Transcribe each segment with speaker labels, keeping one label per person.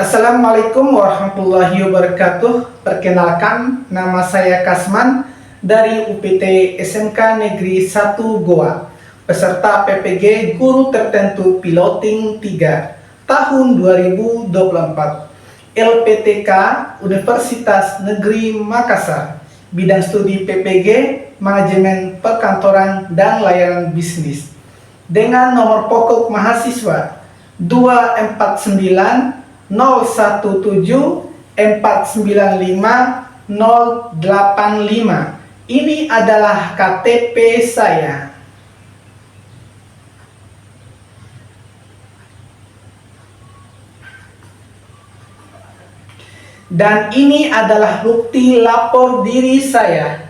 Speaker 1: Assalamualaikum warahmatullahi wabarakatuh. Perkenalkan, nama saya Kasman dari UPT SMK Negeri 1 Goa, peserta PPG Guru Tertentu Piloting 3 tahun 2024, LPTK Universitas Negeri Makassar, bidang studi PPG Manajemen Perkantoran dan Layanan Bisnis, dengan nomor pokok mahasiswa 249 017 495 085. Ini adalah KTP saya. Dan ini adalah bukti lapor diri saya.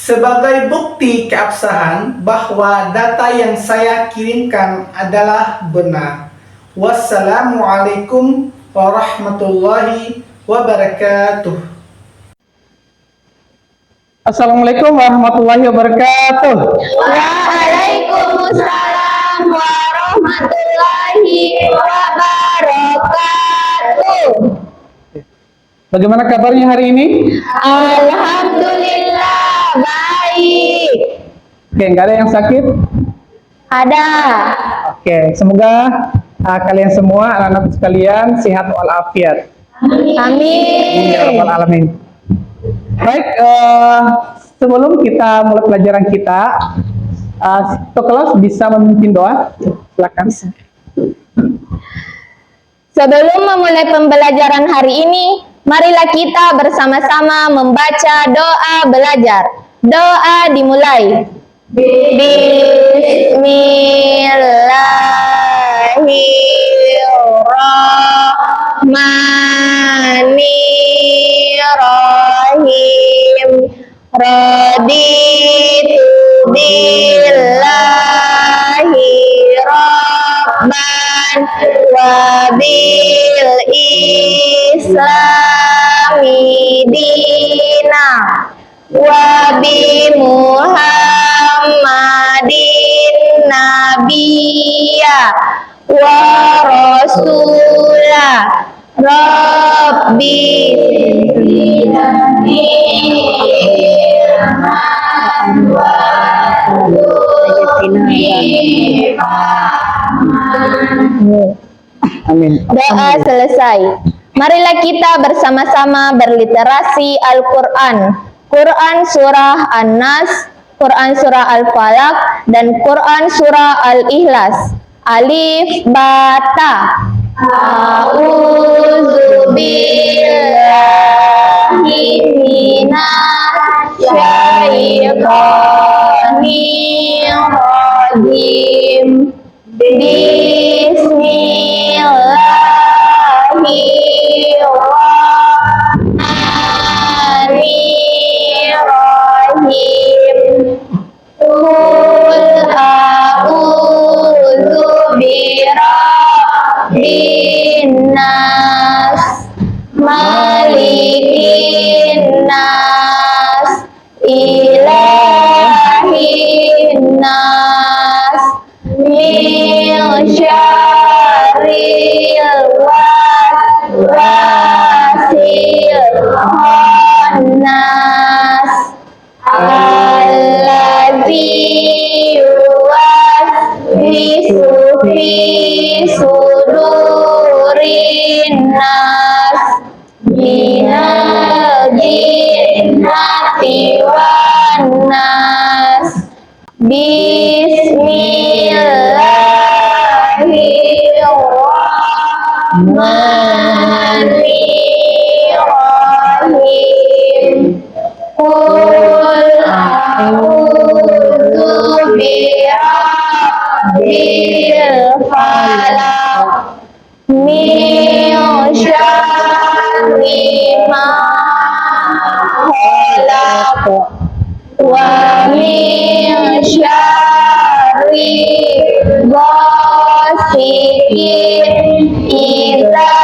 Speaker 1: Sebagai bukti keabsahan bahwa data yang saya kirimkan adalah benar. Wassalamualaikum warahmatullahi wabarakatuh.
Speaker 2: Assalamualaikum warahmatullahi wabarakatuh.
Speaker 3: Waalaikumsalam warahmatullahi wabarakatuh.
Speaker 2: Bagaimana kabarnya hari ini?
Speaker 3: Alhamdulillah baik.
Speaker 2: Oke, nggak ada yang sakit?
Speaker 3: Ada.
Speaker 2: Oke, semoga kalian semua, anak-anak sekalian, sehat walafiat.
Speaker 3: Amin.
Speaker 2: Ya Rabbal Alamin. Baik, sebelum kita mulai pelajaran kita, satu kelas bisa memimpin doa? Silakan.
Speaker 3: Sebelum memulai pembelajaran hari ini, marilah kita bersama-sama membaca doa belajar. Doa dimulai. Bismillahirrahmanirrahim. Raditu billahi rabban wa bil islami dina wa bi Muhammadin nabiyya wa rasula rabbi
Speaker 2: Amin.
Speaker 3: Doa selesai. Marilah kita bersama-sama berliterasi Al-Quran. Quran surah An-Nas, Quran surah Al-Falaq, dan Quran surah Al-Ikhlas. Alif, Ba, Ta. A'udzu billahi minasy syaithanir rajim. Bismillahirrahmanirrahim. Qul a'udzu birabbin nas, malikin nas, ilahin nas, min syarril waswasil khannas alladzi yuwaswisu fi sudurin nas minal jinnati wan nas. Bismillahirrahmanirrahim. Qul a'udzu birabbil falaq min syarri ma khalaq wa min syarri ghasikin idza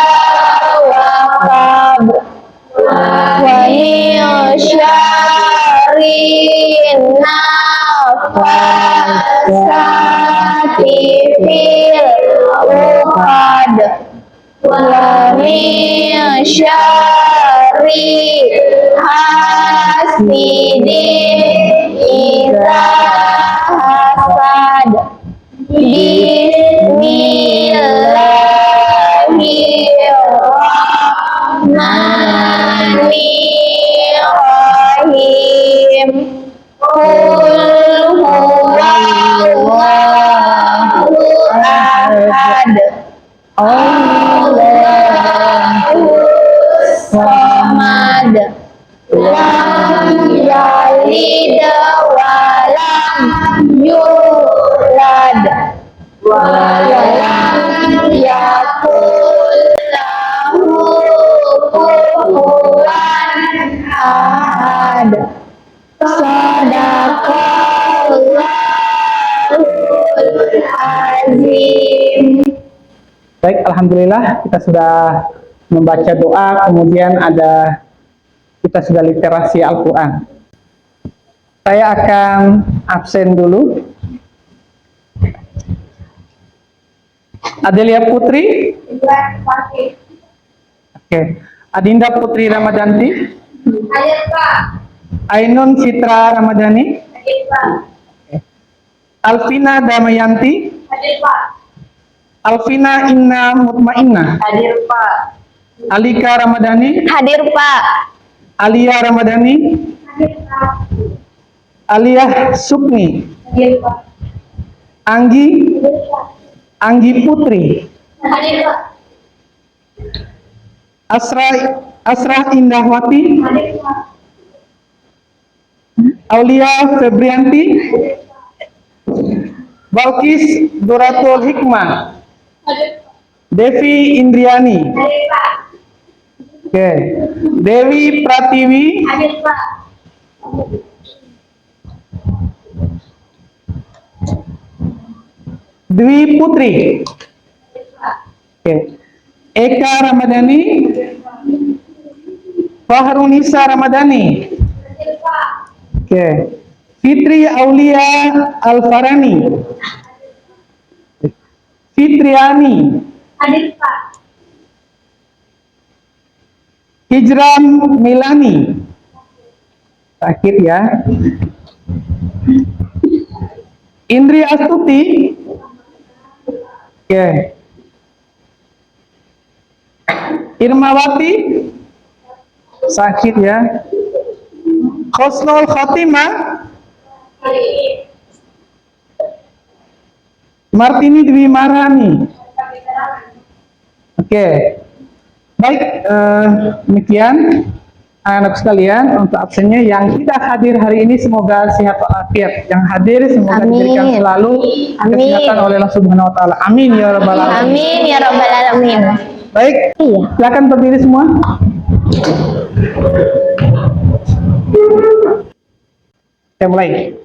Speaker 3: waqab wa min syarri nafasat fil uqad wa min syarri hasidin idza hasad. Bismillahirrahmanirrahim. Qul huwallahu ahad. Allahus samad. Lam yalid walam yulad. Walam yakul lahu kufuwan ahad. Sadaqallahul azim.
Speaker 2: Baik, alhamdulillah kita sudah membaca doa, kemudian kita sudah literasi Al-Quran. Saya akan absen dulu. Adelia Putri, oke. Adinda Putri Ramadanti,
Speaker 3: Hadir Pak.
Speaker 2: Ainun Citra Ramadhani,
Speaker 3: Hadir Pak.
Speaker 2: Alvina Damayanti,
Speaker 3: Hadir Pak.
Speaker 2: Alvina Inna Mutmainna,
Speaker 3: Hadir Pak.
Speaker 2: Alika Ramadhani,
Speaker 3: Hadir Pak.
Speaker 2: Alia Ramadhani,
Speaker 3: Hadir Pak.
Speaker 2: Alia Sukni,
Speaker 3: Hadir Pak.
Speaker 2: Anggi Putri,
Speaker 3: Hadir Pak.
Speaker 2: Asra Indahwati,
Speaker 3: Hadir Pak.
Speaker 2: Aulia Febrianti, Balkis Duratul Hikmah,
Speaker 3: Hadir Pak.
Speaker 2: Devi Indriani,
Speaker 3: Hadir Pak.
Speaker 2: oke. Dewi Pratiwi,
Speaker 3: Hadir Pak.
Speaker 2: Dwi Putri, oke. Eka Ramadhani, Fahrunisa Ramadhani,
Speaker 3: Hadir Pak.
Speaker 2: oke. Fitri Aulia Alfarani, Fitriani,
Speaker 3: Hadir Pak.
Speaker 2: Hijram Milani, sakit ya. Indri Astuti, oke. Irmawati, sakit ya. Husnul Khotimah, Martini Dwi Marani, oke. Baik, demikian anak sekalian untuk absennya yang tidak hadir hari ini semoga sehat walafiat. Yang hadir semoga
Speaker 3: Amin.
Speaker 2: diberikan selalu
Speaker 3: Amin.
Speaker 2: kesehatan oleh Allah Subhanahu wa taala. Amin ya rabbal alamin.
Speaker 3: Amin ya rabbal alamin.
Speaker 2: Baik,
Speaker 3: Iya.
Speaker 2: silakan berdiri semua. Kita mulai.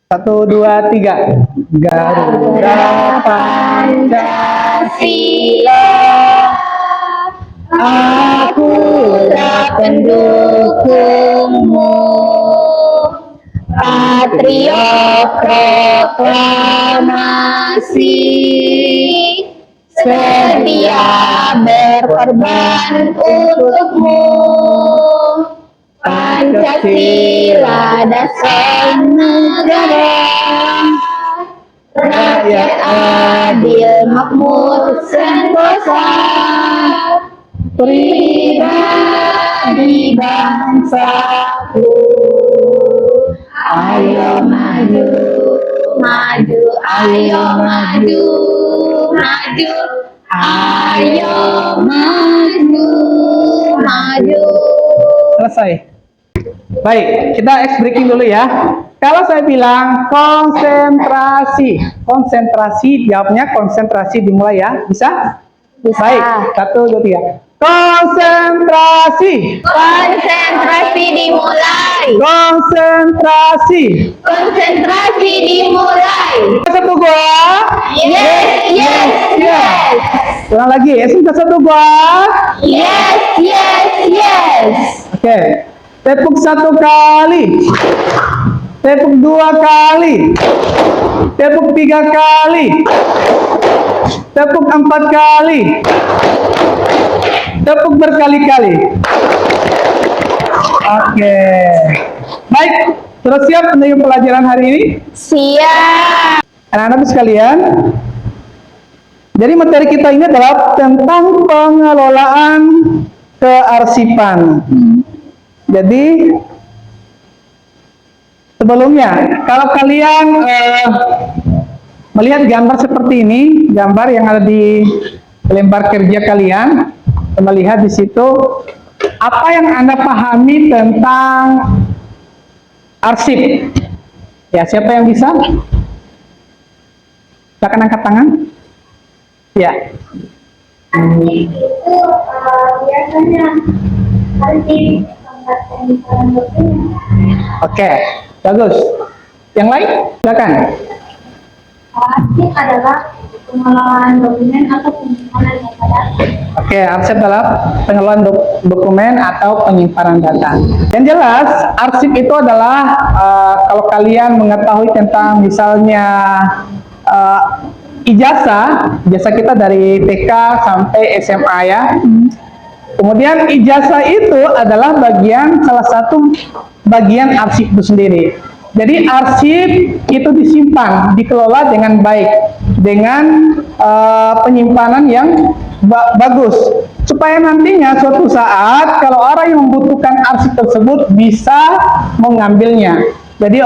Speaker 2: 1, 2, 3. Garuda
Speaker 3: Pancasila, akulah pendukungmu, patriot proklamasi, sedia berkorban untukmu. Pancasila dasar negara, rakyat adil makmur sentosa, pribadi bangsaku. Ayo maju, maju, ayo maju, maju, ayo maju, maju.
Speaker 2: Selesai. Baik, kita X breaking dulu ya. Kalau saya bilang konsentrasi, jawabnya konsentrasi dimulai ya. Bisa?
Speaker 3: Bisa.
Speaker 2: Baik, 1, 2, 3. Konsentrasi.
Speaker 3: Konsentrasi dimulai.
Speaker 2: Konsentrasi.
Speaker 3: Konsentrasi dimulai.
Speaker 2: Satu gua.
Speaker 3: Yes, yes, yes.
Speaker 2: Ulang lagi ya. Satu gua.
Speaker 3: Yes, yes, yes.
Speaker 2: Oke. Tepuk 1 kali. Tepuk 2 kali. Tepuk 3 kali. Tepuk 4 kali. Tepuk berkali-kali. Oke. Baik, sudah siap untuk pelajaran hari ini?
Speaker 3: Siap.
Speaker 2: Anak-anak sekalian, jadi materi kita ini adalah tentang pengelolaan kearsipan. Jadi sebelumnya, kalau kalian melihat gambar seperti ini, gambar yang ada di lembar kerja kalian, melihat di situ apa yang Anda pahami tentang arsip. Ya, siapa yang bisa? Silakan angkat tangan. Ya.
Speaker 4: Arsip itu biasanya arsip pembuatan dokumen.
Speaker 2: Oke, bagus. Yang lain, silakan.
Speaker 4: Arsip adalah pengelolaan dokumen atau penyimpanan data.
Speaker 2: Oke, arsip adalah pengelolaan dokumen atau penyimpanan data. Yang jelas, arsip itu adalah kalau kalian mengetahui tentang misalnya ijazah kita dari TK sampai SMA ya. Kemudian ijazah itu adalah salah satu bagian arsip itu sendiri. Jadi arsip itu disimpan, dikelola dengan baik, dengan penyimpanan yang bagus, supaya nantinya suatu saat kalau orang yang membutuhkan arsip tersebut bisa mengambilnya. Jadi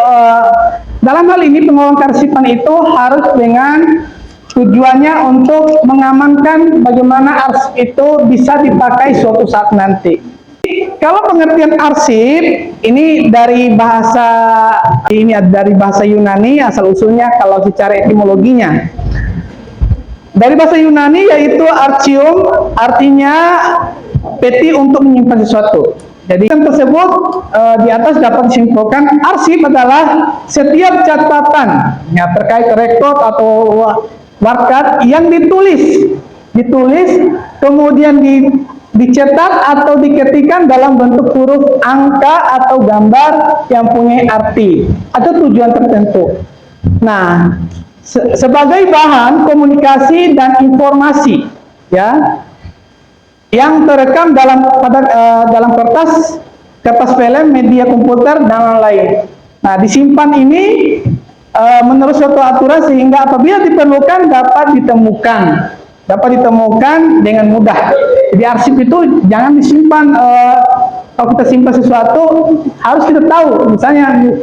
Speaker 2: dalam hal ini pengelolaan kearsipan itu harus dengan tujuannya untuk mengamankan bagaimana arsip itu bisa dipakai suatu saat nanti. Kalau pengertian arsip ini dari bahasa Yunani asal usulnya kalau secara etimologinya. Dari bahasa Yunani yaitu archium, artinya peti untuk menyimpan sesuatu. Jadi tersebut di atas dapat disimpulkan arsip adalah setiap catatan ya, terkait rekod atau warkat yang ditulis kemudian dicetak atau diketikkan dalam bentuk huruf, angka atau gambar yang punya arti atau tujuan tertentu. Nah, sebagai bahan komunikasi dan informasi ya yang terekam dalam kertas film, media komputer dan lain-lain. Nah, disimpan ini menurut suatu aturan sehingga apabila diperlukan dapat ditemukan dengan mudah. Jadi arsip itu jangan disimpan, kalau kita simpan sesuatu harus kita tahu. Misalnya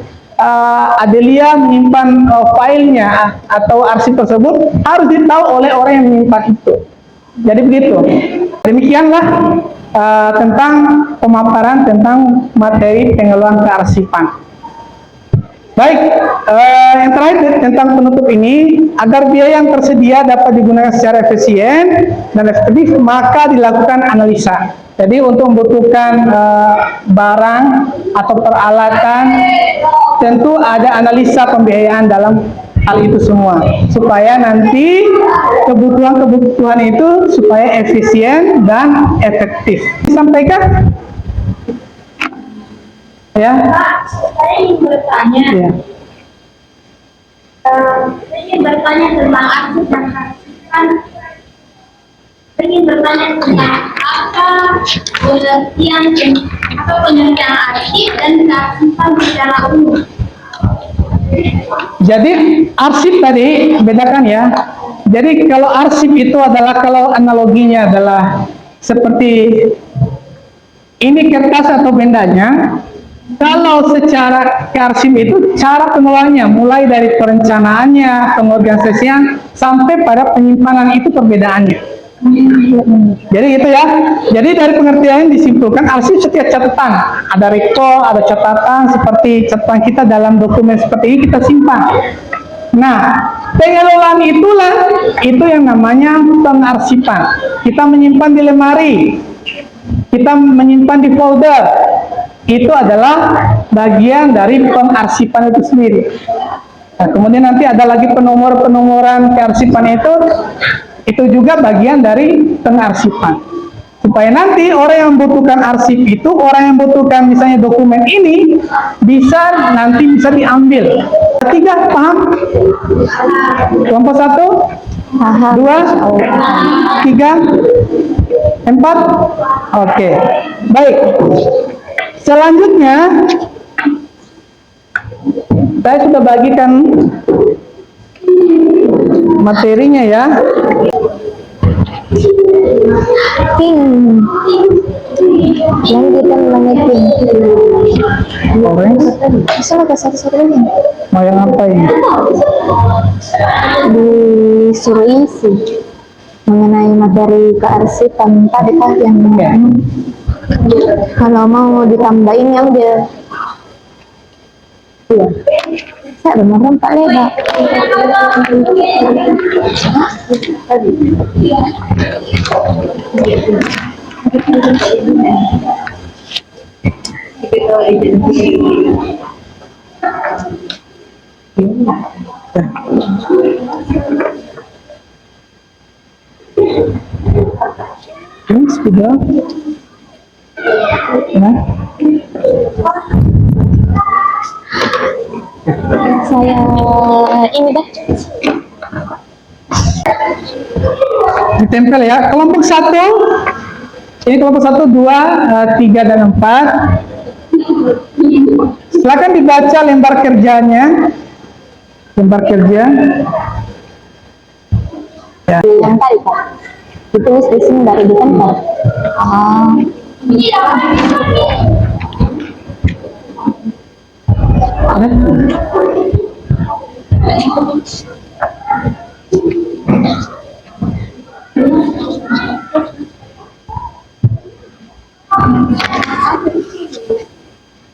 Speaker 2: Adelia menyimpan filenya atau arsip tersebut harus ditahu oleh orang yang menyimpan itu. Jadi begitu. Demikianlah tentang pemaparan tentang materi pengelolaan kearsipan. Baik, yang terakhir tentang penutup ini, agar biaya yang tersedia dapat digunakan secara efisien dan efektif, maka dilakukan analisa. Jadi untuk membutuhkan barang atau peralatan, tentu ada analisa pembiayaan dalam hal itu semua, supaya nanti kebutuhan itu supaya efisien dan efektif. Disampaikan? Ya.
Speaker 4: Saya ingin bertanya.
Speaker 2: Ya.
Speaker 4: Saya ingin bertanya tentang arsip dan kearsipan. Saya ingin bertanya tentang apa pengertian arsip dan kearsipan secara umum.
Speaker 2: Jadi arsip tadi bedakan ya. Jadi kalau arsip itu adalah, kalau analoginya adalah seperti ini kertas atau bendanya. Kalau secara kearsip itu cara pengelolaannya mulai dari perencanaannya, pengorganisasian sampai pada penyimpanan itu perbedaannya. Jadi itu ya. Jadi dari pengertian disimpulkan arsip setiap catatan, ada rekor, ada catatan seperti catatan kita dalam dokumen seperti ini kita simpan. Nah, pengelolaan itulah itu yang namanya pengarsipan. Kita menyimpan di lemari, kita menyimpan di folder. Itu adalah bagian dari pengarsipan itu sendiri. Nah, kemudian nanti ada lagi penomoran kearsipan itu juga bagian dari pengarsipan. supaya nanti orang yang membutuhkan arsip itu, orang yang membutuhkan misalnya dokumen ini nanti bisa diambil. Tiga, paham? Kelompok 1, 2, 3, 4. Oke, baik. Selanjutnya saya sudah bagikan materinya ya.
Speaker 3: Lanjutan mengiting.
Speaker 2: Orange.
Speaker 3: Salah ke satu-satu ini.
Speaker 2: Mau yang apa ini?
Speaker 3: Disuruh isi mengenai materi kearsipan tadi kan yang kalau mau ditambahin yang dia iya saya benar Pak Leba
Speaker 2: Ini sudah. Nah,
Speaker 3: saya ini dah
Speaker 2: ditempel ya. Kelompok 1. Ini kelompok 1, 2, 3 dan 4. Silakan dibaca lembar kerjanya. Lembar kerja. Ya.
Speaker 3: yang tadi Pak ditulis di sini dari ditempel.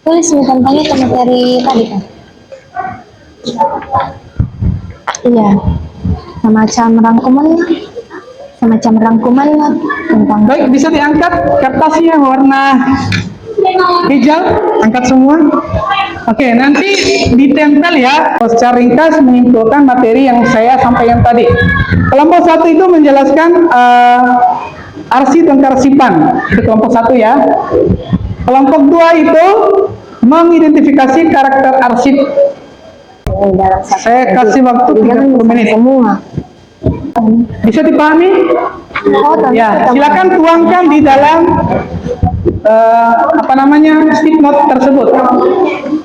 Speaker 3: Tulis tentangnya ke materi tadi kan? Iya, semacam rangkuman tentang.
Speaker 2: Baik, bisa diangkat kertasnya warna hijau, angkat semua. Oke, nanti ditempel ya. Secara ringkas menyimpulkan materi yang saya sampaikan tadi. Kelompok 1 itu menjelaskan arsip dan kearsipan. Itu kelompok 1 ya. Kelompok 2 itu mengidentifikasi karakter arsip. Saya kasih waktu 30 menit.
Speaker 3: Semua.
Speaker 2: Bisa dipahami? Ya, silakan tuangkan di dalam stick note tersebut.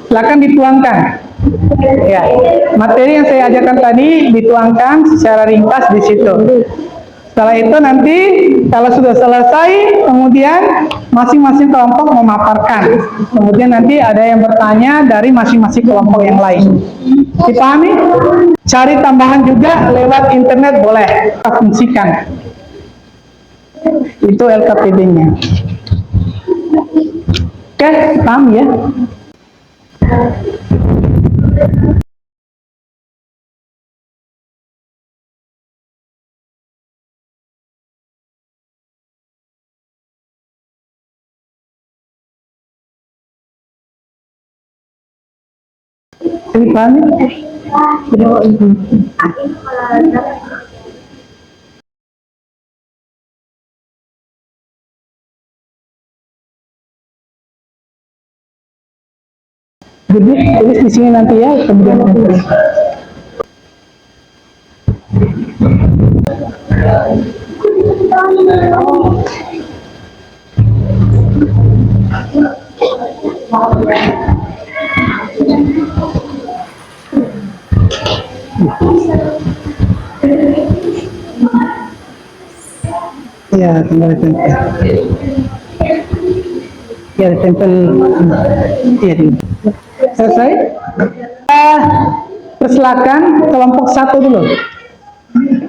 Speaker 2: Silakan dituangkan. Ya, materi yang saya ajarkan tadi dituangkan secara ringkas di situ. Setelah itu nanti kalau sudah selesai, kemudian masing-masing kelompok memaparkan. Kemudian nanti ada yang bertanya dari masing-masing kelompok yang lain. Dipahami? Cari tambahan juga lewat internet boleh, kita fungsikan. Itu LKPD-nya. Oke, paham ya? Dipahami? Jadi tulis di sini nanti ya, kemudian nanti. Ya, tinggal ditempel. Ya, ditempel. Ya, selesai. Persilakan kelompok 1 dulu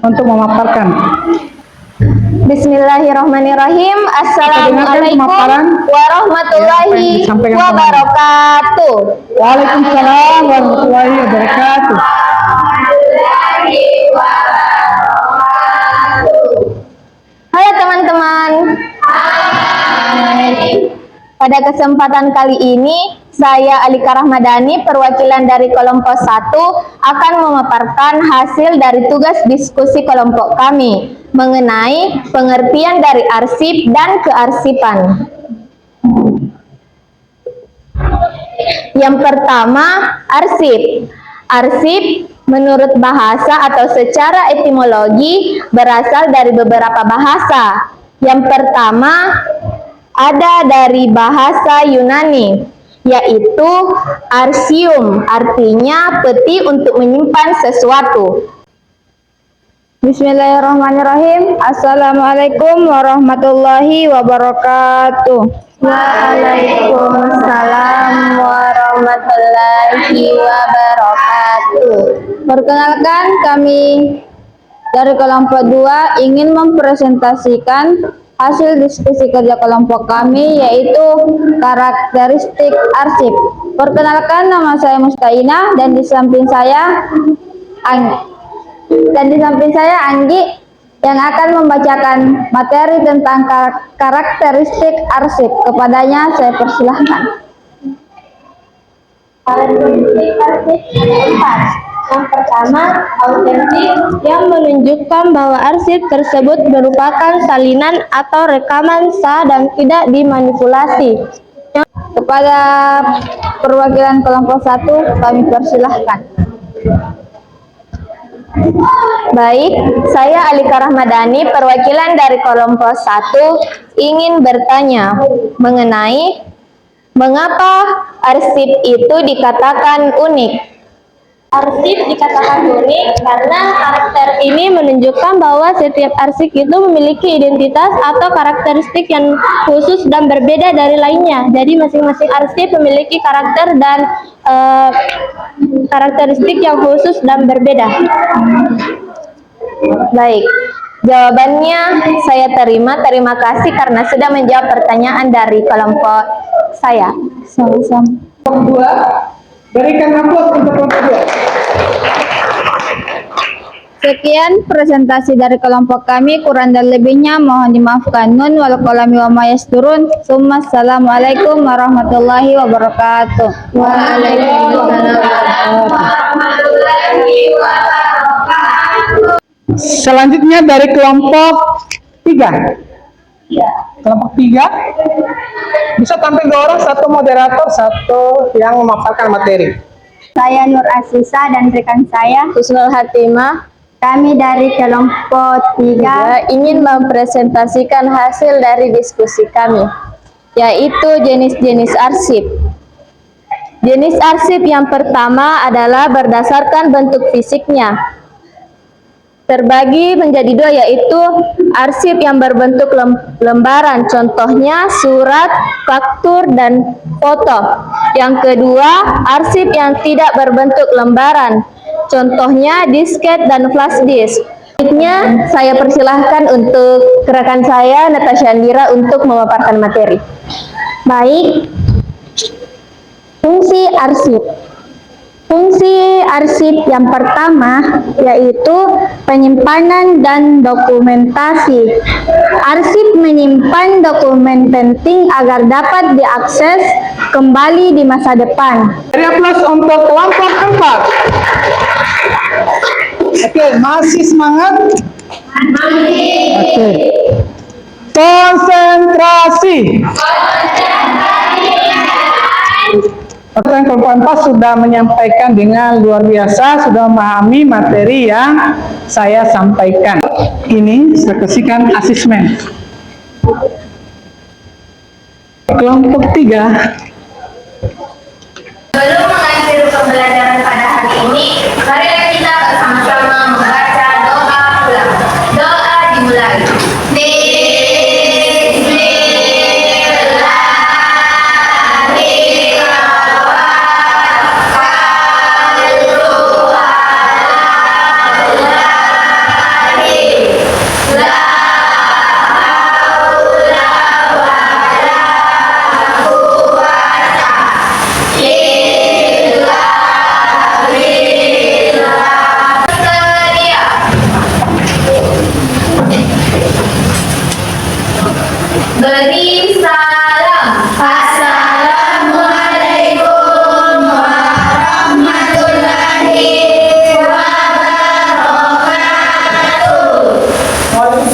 Speaker 2: untuk memaparkan.
Speaker 3: Bismillahirrahmanirrahim. Assalamualaikum warahmatullahi wabarakatuh.
Speaker 2: Waalaikumsalam warahmatullahi wabarakatuh.
Speaker 3: Halo teman-teman. Pada kesempatan kali ini Saya Alika Rahmadani, perwakilan dari kelompok 1 akan memaparkan hasil dari tugas diskusi kelompok kami mengenai pengertian dari arsip dan kearsipan. Yang pertama, arsip. Arsip menurut bahasa atau secara etimologi berasal dari beberapa bahasa. Yang pertama ada dari bahasa Yunani, yaitu arsium, artinya peti untuk menyimpan sesuatu. Bismillahirrahmanirrahim. Assalamualaikum warahmatullahi wabarakatuh. Waalaikumsalam warahmatullahi wabarakatuh. Perkenalkan, kami dari kelompok 2 ingin mempresentasikan hasil diskusi kerja kelompok kami, yaitu karakteristik arsip. Perkenalkan, nama saya Mustaina dan di samping saya Anggi yang akan membacakan materi tentang karakteristik arsip. Kepadanya saya persilahkan.
Speaker 4: Karakteristik arsip ada 4. Yang pertama, autentik, yang menunjukkan bahwa arsip tersebut merupakan salinan atau rekaman sah dan tidak dimanipulasi.
Speaker 3: Kepada perwakilan kelompok 1 kami persilahkan.
Speaker 5: Baik, saya Alika Rahmadani, perwakilan dari kelompok 1 ingin bertanya mengenai mengapa arsip itu dikatakan unik.
Speaker 4: Arsip dikatakan unik karena karakter ini menunjukkan bahwa setiap arsip itu memiliki identitas atau karakteristik yang khusus dan berbeda dari lainnya. Jadi masing-masing arsip memiliki karakter dan karakteristik yang khusus dan berbeda.
Speaker 5: Baik, jawabannya saya terima. Terima kasih karena sudah menjawab pertanyaan dari kelompok saya.
Speaker 3: Sama-sama.
Speaker 2: Kelompok 2, berikan aplaus untuk kelompok 2.
Speaker 3: Sekian presentasi dari kelompok kami, kurang dan lebihnya mohon dimaafkan. Nun wal qalami wa ma yasturun. Assalamualaikum warahmatullahi wabarakatuh.
Speaker 5: Waalaikumsalam warahmatullahi wabarakatuh.
Speaker 2: Selanjutnya dari kelompok 3. Kelompok 3 bisa tampil 2 orang, 1 moderator, 1 yang memaparkan materi.
Speaker 3: Saya Nur Asisa dan rekan saya
Speaker 5: Husnul Hatimah,
Speaker 3: kami dari kelompok 3
Speaker 5: ingin mempresentasikan hasil dari diskusi kami, yaitu jenis-jenis arsip. Jenis arsip yang pertama adalah berdasarkan bentuk fisiknya. Terbagi menjadi 2, yaitu arsip yang berbentuk lembaran, contohnya surat, faktur, dan foto. Yang kedua, arsip yang tidak berbentuk lembaran, contohnya disket dan flash disk. Selanjutnya, saya persilahkan untuk rekan saya, Natasha Andira, untuk memaparkan materi.
Speaker 3: Baik, fungsi arsip. Fungsi arsip yang pertama yaitu penyimpanan dan dokumentasi. Arsip menyimpan dokumen penting agar dapat diakses kembali di masa depan.
Speaker 2: Beri aplaus untuk kelompok 4. Oke, masih semangat? Oke. Konsentrasi. Kelompok 4 sudah menyampaikan dengan luar biasa, sudah memahami materi yang saya sampaikan. Ini saya kasihkan asesmen. Kelompok 3.
Speaker 5: Sebelum mengakhiri pembelajaran pada hari ini, mari kita bersama-sama membaca doa ulang. Doa dimulai.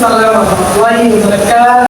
Speaker 1: Waalaikumsalam warahmatullahi wabarakatuh.